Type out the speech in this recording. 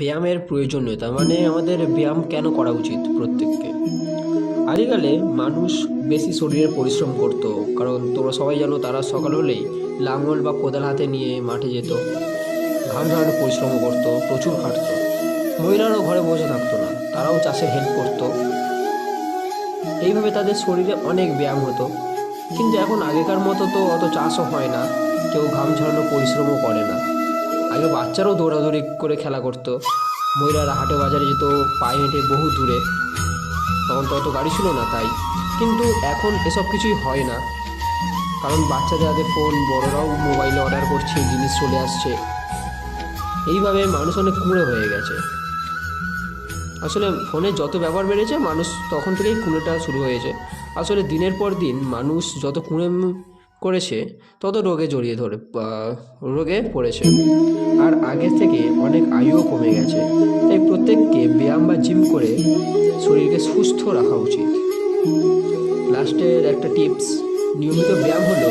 ব্যায়ামের প্রয়োজনীয়তা মানে আমাদের ব্যায়াম কেন করা উচিত প্রত্যেককে। আদিকালে মানুষ বেশি শরীরের পরিশ্রম করতো, কারণ তোমরা সবাই জানো তারা সকাল হলেই লাঙল বা কোদাল হাতে নিয়ে মাঠে যেত, ঘাম ঝরানো পরিশ্রম করতো, প্রচুর খাটতো। মহিলারাও ঘরে বসে থাকতো না, তারাও চাষে হেল্প করতো। এইভাবে তাদের শরীরে অনেক ব্যায়াম হতো। কিন্তু এখন আগেকার মতো তো অত চাষও হয় না, কেউ ঘাম ঝরানো পরিশ্রমও করে না। আগে বাচ্চারাও দৌড়াদৌড়ি করে খেলা করতো, মহিলারা হাটে বাজারে যেত পায়ে হেঁটে বহু দূরে, তখন তো অত গাড়ি ছিল না তাই। কিন্তু এখন এসব কিছুই হয় না, কারণ বাচ্চাদের হাতে ফোন, বড়রাও মোবাইলে অর্ডার করছে, জিনিস চলে আসছে। এইভাবে মানুষ অনেক কুঁড়ে হয়ে গেছে। আসলে ফোনের যত ব্যবহার বেড়েছে, মানুষ তখন থেকেই কুঁড়েটা শুরু হয়েছে। আসলে দিনের পর দিন মানুষ যত কুঁড়ে করেছে, তত রোগে জড়িয়ে ধরে রোগে পড়েছে। আর আগের থেকে অনেক আয়ুও কমে গেছে। তাই প্রত্যেককে ব্যায়াম বা জিম করে শরীরকে সুস্থ রাখা উচিত। লাস্টের একটা টিপস, নিয়মিত ব্যায়াম হলো